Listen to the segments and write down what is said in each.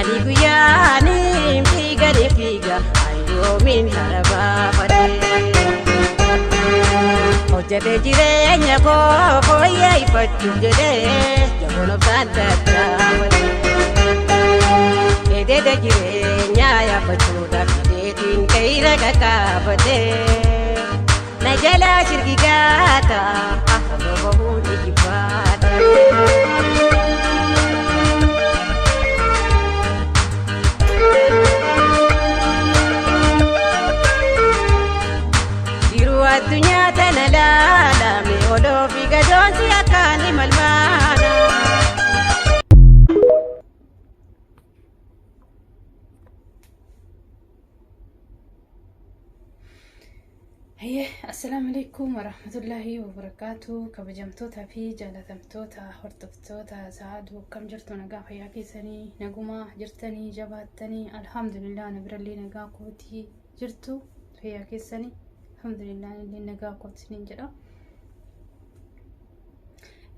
guyyaani fiiga ayyoomiin harabaa fadhee hojjete jireenya koo fooyyeffachuuf jedhee jaboon obsaan dadhaabate eededa jireenya yaabbachuudhaaf deetiin ka'ira qaqqaabatee na jalaa shirgigaata afaan bahuun ijibbaata. Addunyaa tana laalame odoo fi gadoonsi akkaan malmaana. Assalamu alaikum warahmatullahi wabarakatuh. Kabajamtoota fi jaalatamtoota hordoftoota Sa'aaduu akkam jirtu nagaa fayyaa keessanii naguma jirtanii jabaattanii alhamdulillah nabirallee nagaa kootii jirtu fayyaa keessanii. Alhamdulillah inni nagaa kootiin jedha.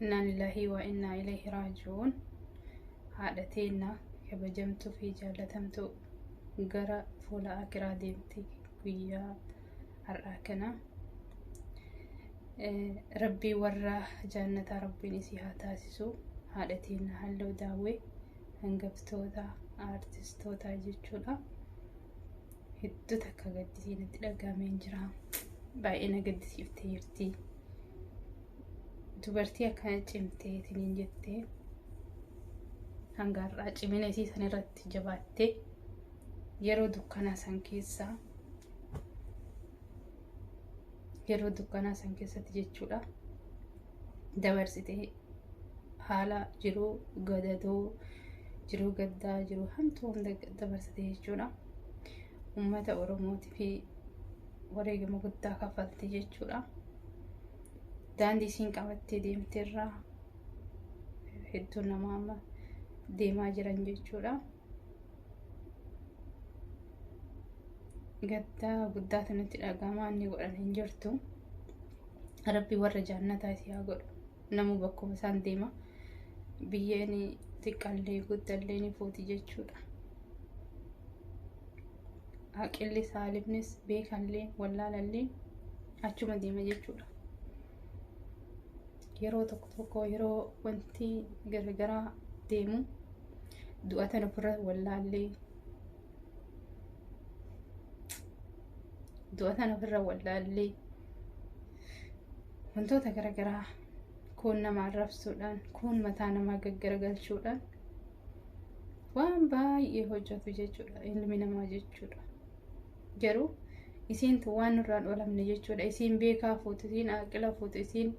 Inna lillahi wa inna ilayhi raaji'uun. Haadha teenya kabajamtuu fi jaalatamtuu gara fuula akiraa deemti guyyaa har'aa kana. Rabbii warra jannataa rabbiin isii haa taasisu. Haadha teenya Halluu Daawwee hangaftoota artistoota jechuudha. Hedduu takka gaddisiin itti dhagahameen jira. Baay'ee na gaddisiiftee jirti. Dubartii akkana cimtee tiniin jettee hanga har'aa cimina isii san irratti jabaattee yeroo dukkanaa san keessatti jechuudha dabarsitee haala jiruu gadadoo jiruu gaddaa jiruu hamtuu hunda dabarsitee jechuudha. Ummata Oromootii fi wareegama guddaa kaffaltee jechuudha. Daandii isiin qabattee deemteerraa hedduu nama amma deemaa jiran jechuudha. Gaddaa guddaatu nutti dhagahamaa inni godhan hin jirtu. Rabbi warra jannataa isii haa godhu. Namuu bakkuma isaan deema. Biyyeen xiqqaallee guddallee ni fuuti jechuudha. Aqilli saalifnis beekallee wallaalallee achuma deema jechuudha. Yeroo tokko yeroo wanti garagaraa deemu du'atan ofirra wallaallee wantoota garagaraa kun nama arrabsuudhaan kun mataa namaa gaggaragalchuudhaan waan baay'ee hojjetu jechuudha ilmi namaa jechuudha. Garuu isiin waan nurraan olamne jechuudha. Isiin beekaa fuutu, isiin aqila fuutu, isiin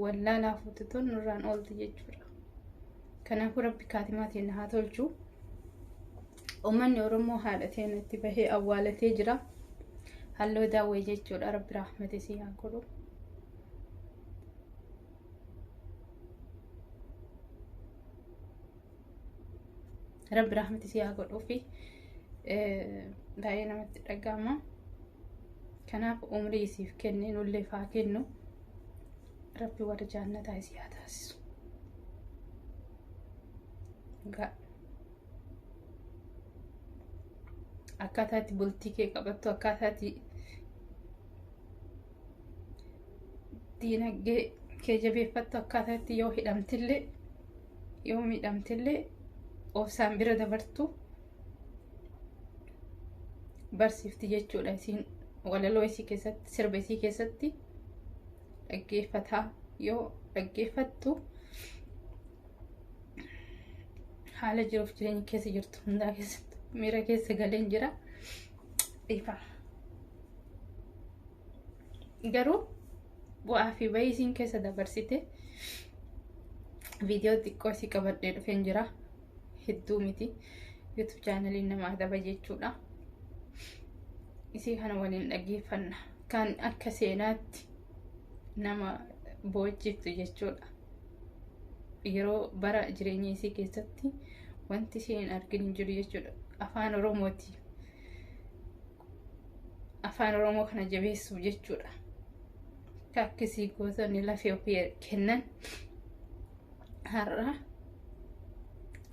wallaalaa fuutu tun nurraan oolti jechuudha. Kanaafuu rabbi kaatimaa teenya haa tolchu. Uummanni Oromoo haadha teenyatti bahee awwaalatee jira. Halluu Daawwee jechuudha. Rabbi rahmata isii haa godhu. Rabbi rahmata isii haa godhuu fi baay'ee namatti dhagahama. Kanaaf umrii isiif kenne nullee faa kennu. Rabbi warra jannataa isii haa taasisu. Akkaataatti bultii kee qabattu, akkaataatti diinagdee kee jabeeffattu, akkaataatti yoo hidhamtillee yoo miidhamtillee obsaan bira dabartu barsiifti jechuudha. Isiin walaloo isii keessatti sirba isii keessatti dhaggeeffataa yoo dhaggeeffattu haala jiruuf jireenya keessa jirtu hundaa keessatti miira keessa galeen jira. Ifa garuu bu'aa fi bahii isiin keessa dabarsite viidiyoo xiqqoo isii qabadhee dhufeen jira. Hedduu miti. YouTube chaanaliin namaa daba jechuudha. Isii kana waliin dhaggeeffanna. Kan akka seenaatti nama boojjiftu jechuudha. Yeroo bara jireenya isii keessatti wanti isheen arginu hin jiru jechuudha. Afaan Oromooti. Afaan Oromoo kana jabeessuuf jechuudha. Akkasii gootonni lafee ofii kennan har'a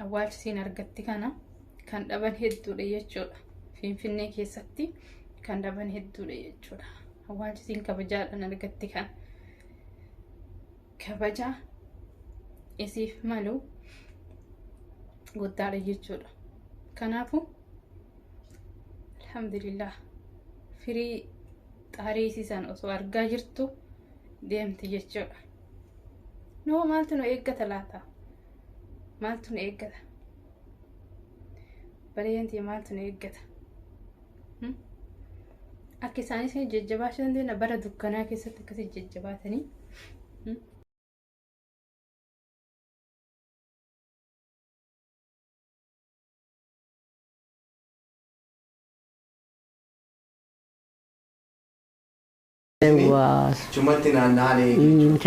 awwaalchisiin argatti kana kan dhaban hedduudha jechuudha. Finfinnee keessatti kan dhaban hedduudha jechuudha. Awwaalchisiin kabajaadhaan argatti kan kabajaa isiif malu guddaadha jechuudha. Kanaafuu alhamdulillah firii xaariisiisan osoo argaa jirtu deemti jechuudha. Noo maaltu nu eeggata laata? Maaltu nu eeggata? Bareeyantii maaltu nu eeggata? Akka isaanis jajjabaachuu dandeenya bara dukkanaa keessatti akkasii jajjabaatanii. Cumatti naanna'anii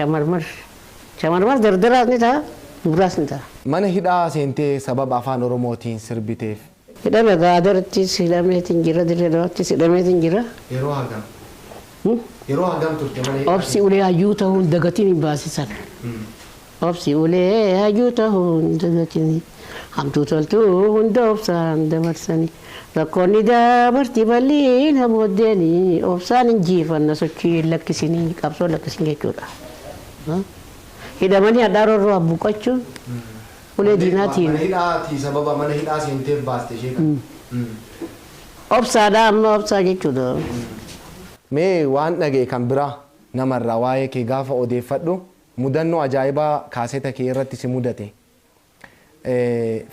shamarmar dardaraas ni ta'a dubaraas ni ta'a. mana hidhaa seentee sababa afaan oromootiin sirbiteef Hidhame gaadarrattis hidhameetiin jira dirreedhaattis hidhameetiin jira. yeroo hagam turte mana hidhaa? Obsi ulee hayyuu ta'uun dagatiin hin baasisan. Obsi ulee hayyuu ta'uun dagatiin hamtuu toltuu hunda obsaan dabarsanii. Rakkoonni dabartii bal'ii namootni obsaan injifanna sochii lakkisinii qabsoo lakkisin jechuudha. Hidhamanii hadhaaroo buuqachuun ulee diinaatiin. Mana hidhaati sababa mana hidhaa seenteef baaste ishee kan. Obsaadha amma obsaa jechuudha. Mee waan dhaga'e kan biraa namarraa waa'ee kee gaafa odeeffadhu mudannoo ajaa'ibaa kaaseta kee irratti si mudate.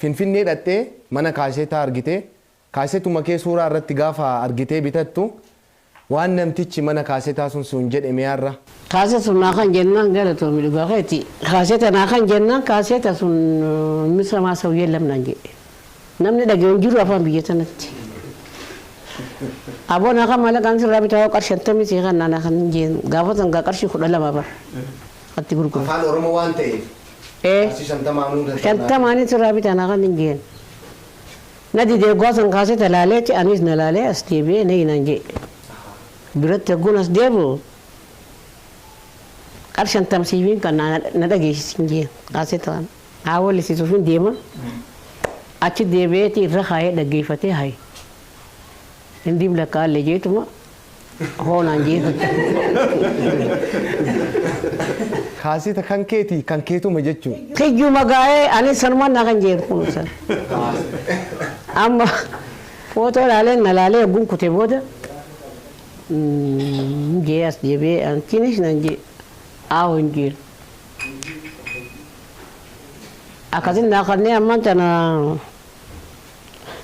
Finfinnee dhattee mana kaasetaa argite kaasetuma kee suuraa irratti gaafa argitee bitattu waan namtichi mana kaasetaa sun jedhe mi'aarra. Kaaseta naa kan jennaan galatoomii dhugaa keeti. Kaaseta naa kan jennaan kaaseta sun misa maasawiyyee lamnaan jedhe. Namni dhaga'uun jiru afaan biyya sanatti. Aboo naa kan maallaqaan sirraa bitaa qarshii 50 kan naa kan jeen gaafa san qarshii 12 bar. Atti gurguru. Afaan Oromoo waan ta'eef. Qarshii 50 sirraa bitaa naa kan jeen. Nadi deeggaa san kaaseta laaleeti anis na laalee as deebi'ee na hinaan jedhe. Biratti agguun as deebi'u. Qarshii 50 kan na dhageessisin jeen kaasetaan. Haa wallisiisuuf hin deema. Achi deebi'eeti irra kaayee dhaggeeffatee haye. Hindi belakang jeetu mah, honan jeetu. Kaaseta kan keetuma jechuun. Kejju magae ani sarman nakan jeetu kunusan. Amma foto laleen na laalee gun kutee booda jee as deebi'ee ankinis nan jee aawo hin jiru. Akkasin naa kanneen amman tana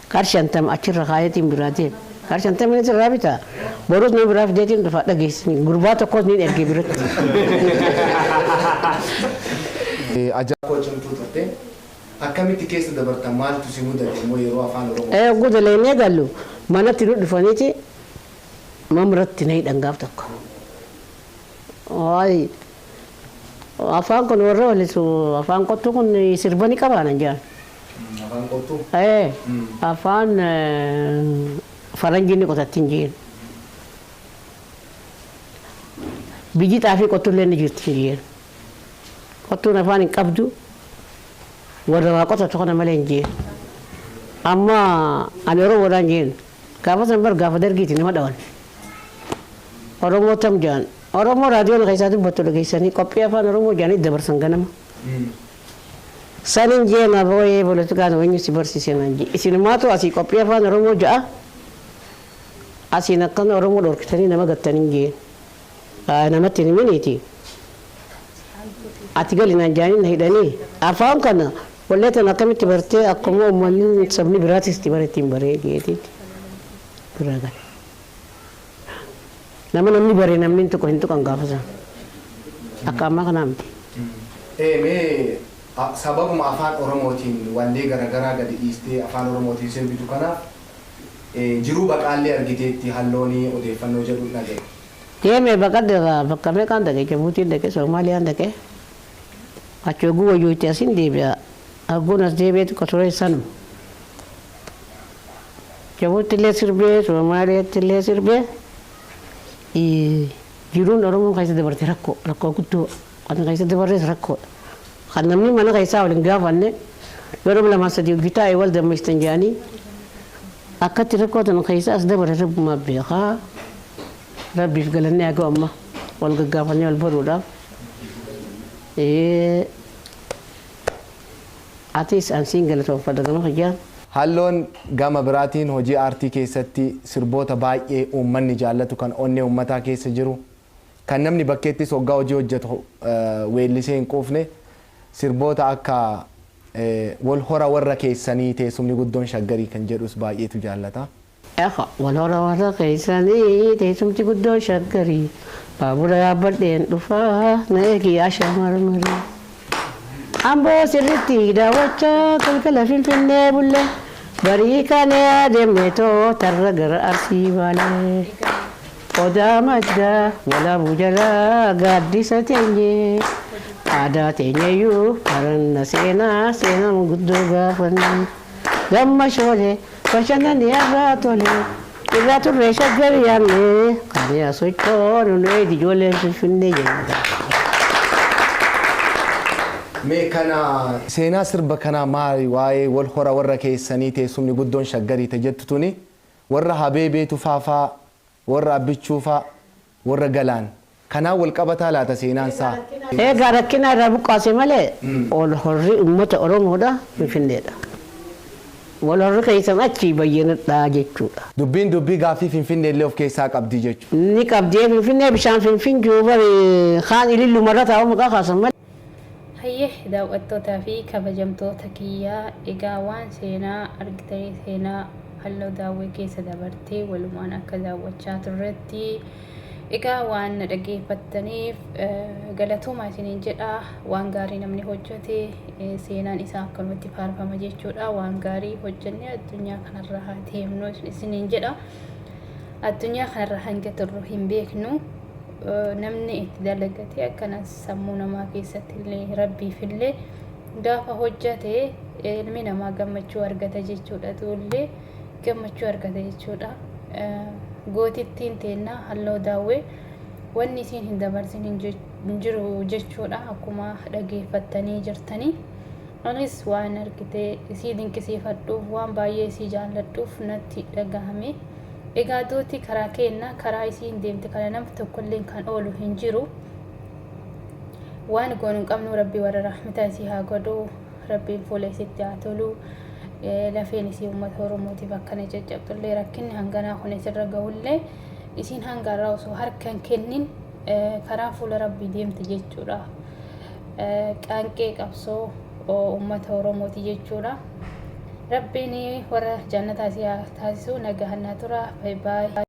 qarshii 50 achirra kaayetiin biraatiin. Qarshii 50 sirraa bitaa boruus nama biraa fideetiin dhufa dhageessini gurbaa tokkos ni ergee biratti. Ajaa'ibaa cimtuu turte akkamitti keessa dabartan maaltu si mudate immoo yeroo afaan Oromoo? Gudaleenee gallu manatti nu dhufaniiti mamratti na hidhan gaaf tokko. Afaan kun warra walisu afaan qottuu kun sirbanii qabaanan jaan. Afaan qottuu? Afaan faranjiin qotattiin jiin. Biyyi xaafii qottullee ni jirti jiin. Qottuun afaan hin qabdu warra waa qotatu kana malee hin jiin. Amma ani Oromoodhaan jiin. Gaafa san bar gaafa dargiiti nama dhawan. Oromoo tam jaan. Oromoo raadiyoon keessaa dubbatu dhageessanii qophii afaan Oromoo jaanii dabarsan ganama. Sanin jee na booyee politikaan wanyuu si barsiisan jee. Isin maatu asii qophii afaan Oromoo ja'a. Asiin akkan Oromoo dhorkitanii nama gattanii jee. Namatti hin himiniiti. Ati gali naan jaanii na hidhanii. Afaan kana walleetan akkamitti bartee akkuma uummanni sabni biraatis itti bareettiin baree jeetiiti. Biraa gale. Namni baree namni tokko hin tuqan gaafa sana. Akka ammaa kanaa miti. Mee sababuma afaan Oromootiin wallee garaagaraa gadi dhiistee afaan Oromootiin sirbitu kanaaf jiruu baqaallee argiteetti halloonii odeeffannoo jedhu dhaga'e. Deemee bakka meeqaan dhaqee Jabuutiin dhaqee Soomaaliyaan dhaqee achi oguu wayyootti asiin deebi'a. Agguun as deebi'eetu qoturee sanuma. Jabuutti illee sirbee Soomaaliyaatti illee sirbee jiruun Oromoo keessa dabarte rakkoo guddoo kan keessa dabarrees rakkoo. Kan namni mana keessaa waliin gaafanne yeroo lama sadii gitaa wal dammeessan jedhanii akkatti rakkootan keessa as dabare rabbumaa beekaa rabbiif galannee haa amma wal gaggaafannee wal baruudhaaf atis ansiin galatoomfadha gama fayyaan. Halloon gama biraatiin hojii aartii keessatti sirboota baay'ee uummanni jaallatu kan onnee uummataa keessa jiru kan namni bakkeettis hoggaa hojii hojjetu weellisee hin quufne sirboota akka wal hora warra keessanii teessumni guddoon shaggarii kan jedhus baay'eetu jaallata. Wal hora warra keessanii teessumti guddoon shaggarii baabura yaabbadheen dhufaa na eegi ashaa marmarii. Amboo sirriitti daawwachaa galgala Finfinnee bulle barii kana adeemnee tarra gara Arsii baalee. Odaa maddaa walaabuu jalaa gaaddisa teenyee aadaa teenyeyyuu baranna seenaan guddoo gaafanne gammashoolee bashannanni irraa tole irraa turree shaggarii yaamne kan sochoon nu ijoolleen Finfinnee jenna. Mee kana seenaa sirba kanaa maali waa'ee wal hora warra keessanii teessumni guddoon shaggarii jettu tuni warra Habeebeetu faafaa warra Abbichuufaa warra Galaan kanaan wal qabataa laata seenaan isaa. Egaa rakkina irraa buqqaase malee wal horri uummata Oromoodha Finfinneedha. Wal horri keessan achi bayyanadhaa jechuudha. Dubbiin dubbii gaaffii Finfinnee illee of keessaa qabdi jechuudha. Ni qabdee Finfinnee bishaan Finfinnee bari kaan ilillu marra taa'u maqaa kaasan malee. Hayyee daawwattootaa fi kabajamtoota kiyyaa egaa waan seenaa argitanii seenaa halluu daawwee keessa dabartee walumaan akka daawwachaa turretti egaa waan na dhaggeeffattaniif galatoomaa isiniin jedha. Waan gaarii namni hojjete seenaan isaa akkanumatti faarfama jechuudha. Waan gaarii hojjennee addunyaa kanarra haa deemnu isiniin jedha. Addunyaa kanarra hanga turru hin beeknu. Namni itti dalagate akkanas sammuu namaa keessatti illee rabbiif illee gaafa hojjate ilmi namaa gammachuu argata jechuudha. Tullee gammachuu argata jechuudha. Gootittiin teennaa halluu daawwee wanni isiin hin dabarsin hin jiru jechuudha. Akkuma dhaggeeffattanii jirtanii anis waan argite isii dinqisiifadhuuf waan baay'ee isii jaalladhuuf natti dhagahame. Egaa duuti karaa keenna karaa isiin deemte kana namni tokkollee kan oolu hin jiru. Waan goonu hin qabnu rabbi warra rahmataa isii haa godhu. Rabbiin fuula isitti haa tolu. Lafeen isii uummata Oromootiif akkana caccabtullee rakkinni hanganaa kun isirra gahullee isiin hangarraa osoo harka hin kennin karaa fuula rabbii deemte jechuudha. Qaanqee qabsoo uummata Oromooti jechuudha. Rabbiin warra jannataa isii haa taasisu. Nagahanna tura. Bye bye.